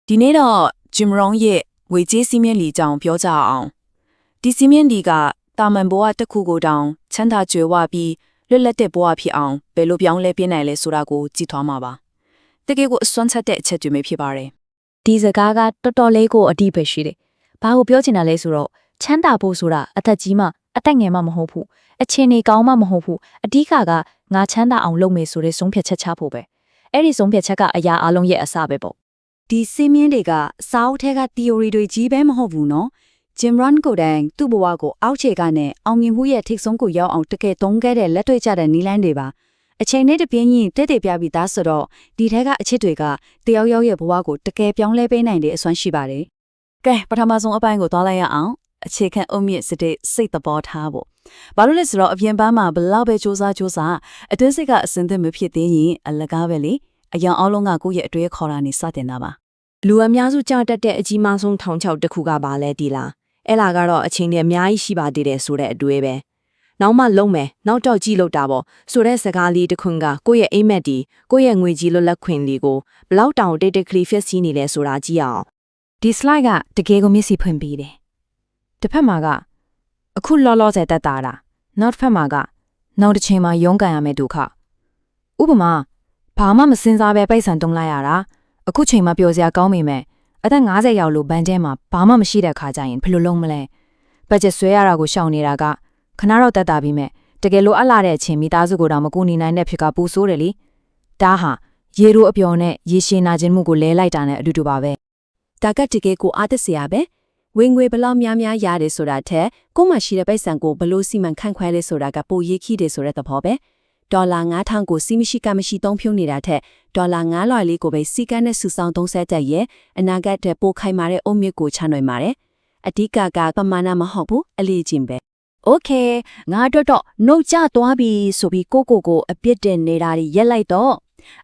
ဒီနေ့တော့ Jim Rohn ရဲ့ငွေကြေးစည်းမျဉ်းလီကြောင်းပြောကြအောင်ဒီစည်းမျဉ်းလီကတာမန်ဘဝတစ်ခုကိုတောင်ချမ်းသာကြွယ်ဝပြီးလွတ်လပ်တဲ့ဘဝဖြစ်အောင်ဘယ်လိုပြောင်းလဲပြနိုင်လဲဆိုတာကိုကြည့်ထွားမှာပါတကယ်ကိုအစွမ်းချက်တဲ့အချက်တွေပဲဖြစ်ပါတယ်ဒီစကားကတော်တော်လေးကိုအတိပဲရှိတယ်ဘာကိုပြောချင်တာလဲဆိုတော့ချမ်းသာဖို့ဆိုတာအသက်ကြီးမှအသက်ငယ်မှမဟုတ်ဘူးအချင်းနေကောင်းမှမဟုတ်ဘူးအဓိကကငါချမ်းသာအောင်လုပ်မယ်ဆိုတဲ့ဆုံးဖြတ်ချက်ချဖို့ပဲအဲ့ဒီဆုံးဖြတ်ချက်ကအရာအလုံးရဲ့အစပဲပေါ့ဒီစည်းမျဉ်းတွေကစာအုပ်ထဲက theory တွေကြီးပဲမဟုတ်ဘူးနော် Jim Rohn ကိုတိုင်သူ့ဘဝကိုအောက်ခြေကနေအောင်မြင်မှုရဲ့ထိပ်ဆုံးကိုရောက်အောင်တကယ်သုံးခဲ့တဲ့လက်တွေ့ကျတဲ့နည်းလမ်းတွေပါအချိန်နဲ့တပြင်းညီတက်တက်ပြပြီးသားဆိုတော့ဒီထဲကအချက်တွေကတယောက်ယောက်ရဲ့ဘဝကိုတကယ်ပြောင်းလဲပေးနိုင်တဲ့အစွမ်းရှိပါတယ်ကဲပထမဆုံးအပိုင်းကိုသွားလိုက်ရအောင်အခြေခံအုတ်မြစ်စတဲ့စိတ်သဘောထားဖို့ဘာလို့လဲဆိုတော့အပြင်ပန်းမှာဘလောက်ပဲစူးစမ်းအတွင်းစိတ်ကအစင်သစ်မဖြစ်သေးရင်အလကားပဲလေအယောင်အောင်လုံးကကိုယ့်ရဲ့အတွေ့ခေါ်တာနေစတင်တာပါလူအများစုကြောက်တတ်တဲ့အကြီးမားဆုံးထောင်ချောက်တစ်ခုကပါလဲဒီလားအဲ့လာကတော့အချိန်တွေအများကြီးရှိပါသေးတယ်ဆိုတဲ့အတွေ့ပဲနောက်မှလုံးမယ်နောက်တော့ကြည့်လို့တာပေါ့ဆိုတဲ့စကားလေးတစ်ခွန်းကကိုယ့်ရဲ့အိမ်မက်ဒီကိုယ့်ရဲ့ငွေကြီးလွတ်လပ်ခွင့်လေးကိုဘလောက်တောင်တိတ်တိတ်ကလေးဖြစ်စီနေလဲဆိုတာကြည့်အောင်ဒီ slide ကတကယ်ကိုမျက်စိဖွင့်ပြီးတယ်တစ်ဖက်မှာကအခုလောလောဆယ်တက်တာနောက်တစ်ဖက်မှာကနောက်တစ်ချိန်မှာရုန်းကန်ရမယ့်ဒုက္ခဥပမာဘာမှမစင်စားပဲပိတ်ဆန်တုံးလိုက်ရတာအခုချိန်မှာပျော်စရာကောင်းမိမယ်အသက်50ရောက်လို့ဘန်ကျဲမှာဘာမှမရှိတဲ့ခါကျရင်ဘယ်လိုလုပ်မလဲဘတ်ဂျက်ဆွဲရတာကိုရှောင်နေတာကခဏတော့တက်တာပြီးမဲ့တကယ်လို့အလာတဲ့အချိန်မိသားစုကိုတော့မကူညီနိုင်တဲ့ဖြစ်ကပူဆိုးတယ်လीဒါဟာရေရိုးအပျော်နဲ့ရေရှည်နာခြင်းမှုကိုလဲလိုက်တာနဲ့အတူတူပါပဲဒါကတကယ်ကိုအားသက်စရာပဲဝင်ငွေဘလောက်များများရတယ်ဆိုတာထက်ကိုမှရှိတဲ့ပိုက်ဆံကိုဘလို့စီမံခန့်ခွဲလဲဆိုတာကပိုရေးခိတယ်ဆိုတဲ့သဘောပဲဒေါ်လာ9000ကိုစီမရှိကမရှိသုံးဖြုံးနေတာထက်ဒေါ်လာ900လေးကိုပဲစီကန်းနဲ့စုဆောင်သုံးဆက်တဲ့ရဲ့အနာဂတ်တဲ့ပိုခိုင်မာတဲ့အုံမြစ်ကိုချနိုင်ပါတယ်အဓိကကပမာဏမဟုတ်ဘူးအလေးချင်းပဲโอเคငါတော့နှုတ်ကျသွားပြီဆိုပြီးကိုအပြစ်တင်နေတာတွေရက်လိုက်တော့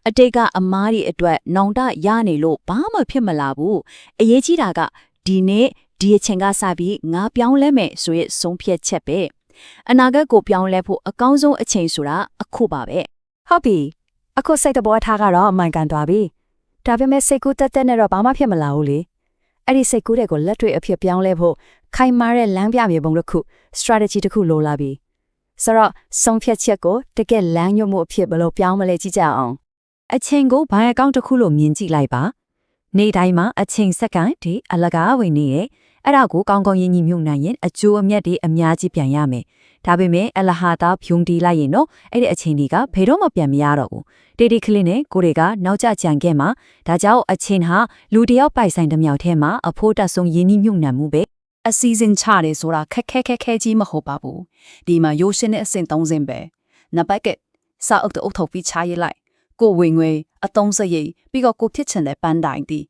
အတိတ်ကအမားတွေအတွက်နောင်တရနေလို့ဘာမှဖြစ်မလာဘူးအရေးကြီးတာကဒီနေ့ဒီအချိန်ကစပြီးငါပြောင်းလဲမယ်ဆိုရဆုံးဖြတ်ချက်ပဲအနာဂတ်ကိုပြောင်းလဲဖို့အကောင်းဆုံးအချိန်ဆိုတာအခုပါပဲဟုတ်ပြီအခုစိတ်တဘောထားကတော့အမှန်ကန်သွားပြီဒါပေမဲ့စိတ်ကူးတက်တက်နဲ့တော့ဘာမှဖြစ်မလာဘူးလေအဲ့ဒီစိတ်ကူးတဲ့ကိုလက်တွေ့အဖြစ်ပြောင်းလဲဖို့ခိုင်မာတဲ့လမ်းပြမြေပုံတစ်ခု strategy တစ်ခုလိုလာပြီဆိုတော့ဆုံးဖြတ်ချက်ကိုတကယ်လမ်းညွှန်မှုအဖြစ်ဘယ်လိုပြောင်းမလဲကြည့်ကြအောင်အချိန်ကိုဘိုင်အကောင့်တစ်ခုလိုမြင်ကြည့်လိုက်ပါနေ့တိုင်းမှာအချိန်စက္ကန့်ဒီအလကားဝင်နေရဲ့အဲ့ဒါကိုကောင်းကောင်းရင်းညီမြုပ်နိုင်ရင်အကျိုးအမြတ်တွေအများကြီးပြန်ရမယ်ဒါပေမဲ့အလဟာတာဖြုံတီးလိုက်ရင်တော့အဲ့ဒီအချိန်တွေကဘယ်တော့မှပြန်မရတော့ဘူးတေတီကလစ်နဲ့ကိုတွေကနောက်ကျကြံခဲ့မှာဒါကြောင့်အချိန်ဟာလူတယောက်ပိုင်ဆိုင်တစ်မြောက်ထဲမှာအဖို့တက်ဆုံးရင်းနှီးမြုပ်နှံမှုပဲအစီအစဉ်ချတယ်ဆိုတာခက်ခဲကြီးမဟုတ်ပါဘူးဒီမှာရိုးရှင်းတဲ့အဆင့်3ဆင့်ပဲနံပါတ်1စာအုပ်အုပ်ထုတ်ပြီးချရေးလိုက်ကိုဝင်ငွေအသုံးစရိတ်ပြီးတော့ကိုဖြစ်ချင်တဲ့ပန်းတိုင်တီ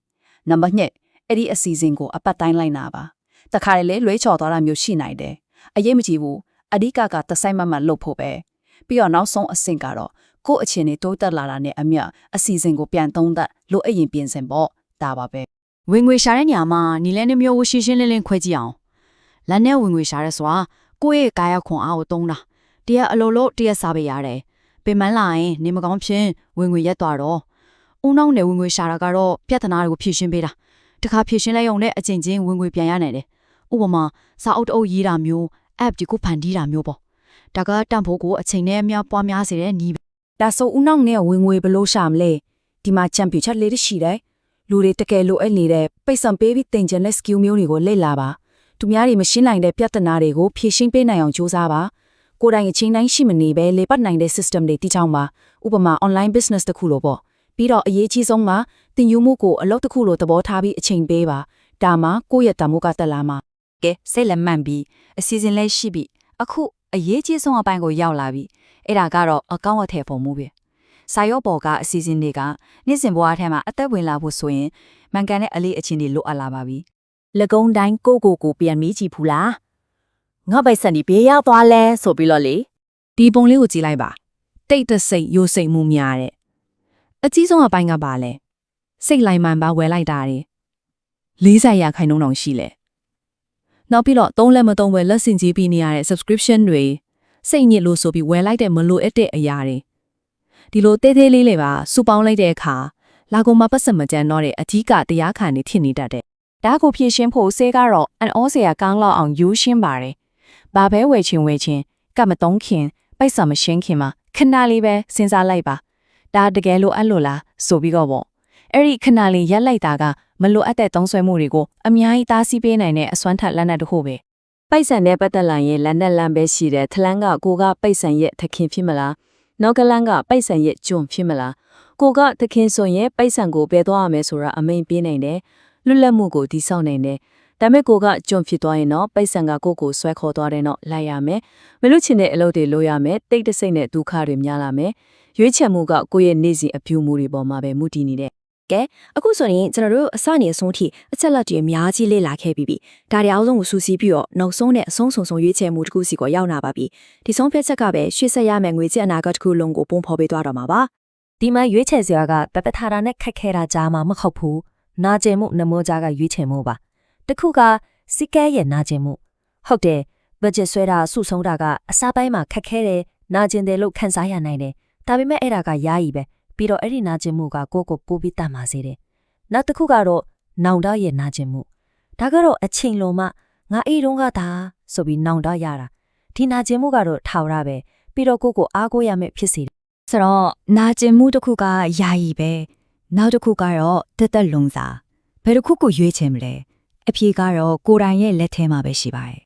နံပါတ်2အဲ့ဒီအစီအစဉ်ကိုအပတ်တိုင်းလိုက်နာပါတခါလေလွဲချော်သွားတာမျိုးရှိနိုင်တယ်အရေးမကြီးဘူးအဓိကတစိုက်မမှလုပ်ဖို့ပဲပြီးတော့နောက်ဆုံးအဆင့်ကတော့ကို့အခြေအနေတိုးတက်လာတာနဲ့အမျှအစီအစဉ်ကိုပြန်သုံးသပ်လိုအပ်ရင်ပြင်ဆင်ပေါ့ဒါပါပဲဝင်ငွေရှာတဲ့ညမှာနီလဲနှမျိုးရှင်းရှင်းလင်းလင်းခွဲကြည့်အောင်လက်နဲ့ဝင်ငွေရှာရဲဆိုတာကိုယ့်ရဲ့ကာယခွန်အားကိုသုံးတာတရားအလိုလိုတရားစားပေးရတယ်ပင်မလာရင်နေမကောင်းဖြင့်ဝင်ငွေရက်သွားတော့ဦးနှောင်းနဲ့ဝင်ငွေရှာတာကတော့ပြဿနာတွေကိုဖြေရှင်းပေးတာတခါဖြေရှင်းလိုက်ရုံနဲ့အကျဉ်းချင်းဝင်ငွေပြန်ရနိုင်တယ်ဥပမာစာအုပ်အုပ်ရေးတာမျိုး app ဒီကိုဖန်တီးတာမျိုးပေါ့ဒါကတန်ဖိုးကိုအချိန်နဲ့အများပွားများစေတဲ့နီးဒါဆိုဦးနှောင်းနဲ့ဝင်ငွေဘလို့ရှာမလဲဒီမှာချန်ပီယံချက်လေးရှိတယ်လူတွေတကယ်လိုအပ်နေတဲ့ပိတ်စံပေးပြီးတင်ကျင်တဲ့ skill မျိုးတွေကိုလေ့လာပါသူများတွေမရှင်းနိုင်တဲ့ပြဿနာတွေကိုဖြေရှင်းပေးနိုင်အောင်ကြိုးစားပါကိုယ်တိုင်အချိန်တိုင်းရှိမနေပဲလေပတ်နိုင်တဲ့ system တွေတည်ထောင်ပါဥပမာ online business တစ်ခုလိုပေါ့ပြီးတော့အရေးကြီးဆုံးမှာတင်ယူမှုကိုအလုပ်တစ်ခုလိုသဘောထားပြီးအချိန်ပေးပါဒါမှကိုယ့်ရဲ့တမိုးကတက်လာမှာကဲစိတ်လက်မှန်ပြီးအစီအစဉ်လေးရှိပြီအခုအရေးကြီးဆုံးအပိုင်းကိုရောက်လာပြီအဲ့ဒါကတော့အကောင့်အထည်ပုံမှုပဲစာရောပေါ်ကအစီအစဉ်တွေကနေ့စဉ်ဘဝထဲမှာအသက်ဝင်လာဖို့ဆိုရင်မှန်ကန်တဲ့အလေးအချင်းတွေလိုအပ်လာပါပြီလကုံးတိုင်းကိုပြန်မိကြည့်ဘူးလားငါပိုက်စံဒီဘေးရောက်သွားလဲဆိုပြီးတော့လေဒီပုံလေးကိုကြည့်လိုက်ပါတိတ်တဆိတ်ရိုးစိတ်မှုများတဲ့အကြီးဆုံးအပိုင်းကပါလဲစိတ်လိုက်မှန်ပါဝယ်လိုက်တာတွေ40ရာခိုင်နှုန်းတောင်ရှိလဲနောက်ပြီးတော့သုံးလက်မသုံးဝယ်လက်ဆင်ကြီးပြီးနေရတဲ့ subscription တွေစိတ်ညစ်လို့ဆိုပြီးဝယ်လိုက်တဲ့မလိုအပ်တဲ့အရာတွေဒီလိုသေးသေးလေးလေးပါစုပေါင်းလိုက်တဲ့အခါ လာကုန်မှာပတ်စံမကြမ်းတော့တဲ့အကြီးကတရားခံနေဖြစ်နေတတ်တယ် ဒါကိုဖြည့်ရှင်းဖို့ဆေးကတော့အန်အောစရာကောင်းလောက်အောင်ယူရှင်းပါတယ်ဘာပဲဝယ်ချင်းကမတုံးခင်ပိုက်ဆံမရှင်းခင်မှာခဏလေးပဲစဉ်းစားလိုက်ပါဒါတကယ်လို့အဲ့လိုလားဆိုပြီးတော့ပေါ့အဲ့ဒီခဏလေးရက်လိုက်တာကမလိုအပ်တဲ့သုံးဆွဲမှုတွေကိုအများကြီးတားဆီးပေးနိုင်တဲ့အစွမ်းထက်လက်နက်တစ်ခုပဲ ပိုက်ဆံနဲ့ပတ်သက်လာရင်လက်နဲ့လမ်းပဲရှိတယ်ထလန်းကကိုကပိုက်ဆံရဲ့သခင်ဖြစ်မလားနောက်ကလန်းကပိုက်ဆံရဲ့ကျွန်ဖြစ်မလားကိုကသခင်ဆိုရင်ပိုက်ဆံကိုပဲသွားရမယ်ဆိုတာအမိန်ပေးနိုင်တယ်လွတ်လပ်မှုကိုတည်ဆောက်နိုင်တယ်ဒါမဲ့ကိုကကျွန်ဖြစ်သွားရင်တော့ပိုက်ဆံကကိုကိုဆွဲခေါ်သွားတယ်တော့လိုက်ရမယ်မလွတ်ချင်တဲ့အလုပ်တွေလုပ်ရမယ်တိတ်တဆိတ်နဲ့ဒုက္ခတွေများလာမယ်ရွေးချယ်မှုကကိုယ့်ရဲ့နေ့စဉ်အပြုမှုတွေပေါ်မှာပဲမူတည်နေတဲ့ အခုဆိုရင်ကျွန်တော်တို့အစနေအဆုံးထိအချက်လက်တွေအများကြီးလေ့လာခဲ့ပြီးပြီဒါတွေအားလုံးကိုစူးစီးပြီးတော့နောက်ဆုံးနဲ့အဆုံးစုံရွေးချယ်မှုတစ်ခုစီကိုရောက်လာပါပြီဒီဆုံးဖြတ်ချက်ကပဲရှေ့ဆက်ရမယ့်ငွေကြေးအနာဂတ်တစ်ခုလုံးကိုပုံဖော်ပေးသွားတော့မှာပါ ဒီမှာရွေးချယ်စရာကပပထာတာနဲ့ခက်ခဲတာကြားမှာမဟုတ်ဘူးနာကျင်မှုနမောကြားကရွေးချယ်မှုပါတခုကစီကဲရဲ့နာကျင်မှုဟုတ်တယ်ဘတ်ဂျက်ဆွဲတာစုဆုံးတာကအစားပိုင်းမှာခက်ခဲတယ်နာကျင်တယ်လို့ခံစားရနိုင်တယ်ဒါပေမဲ့အဲ့ဒါကယာယီပဲပြီးတော့အဲ့ဒီနာကျင်မှုကကိုကိုပိုးပြီးတတ်မှာစေတယ်နောက်တစ်ခုကတော့နောင်တရဲ့နာကျင်မှုဒါကတော့အချိန်လုံးမှငါအေးတုန်းကသာဆိုပြီးနောင်တရတာဒီနာကျင်မှုကတော့ထောက်ရပဲပြီးတော့ကိုကိုအားကိုးရမယ်ဖြစ်စေတယ်ဆိုတော့နာကျင်မှုတစ်ခုကယာယီပဲနောက်တစ်ခုကတော့တက်တက်လုံစာဘယ်တစ်ခုကိုရွေးချယ်မလဲအဖြေကတော့ကိုယ်တိုင်ရဲ့လက်ထဲမှာပဲရှိပါတယ်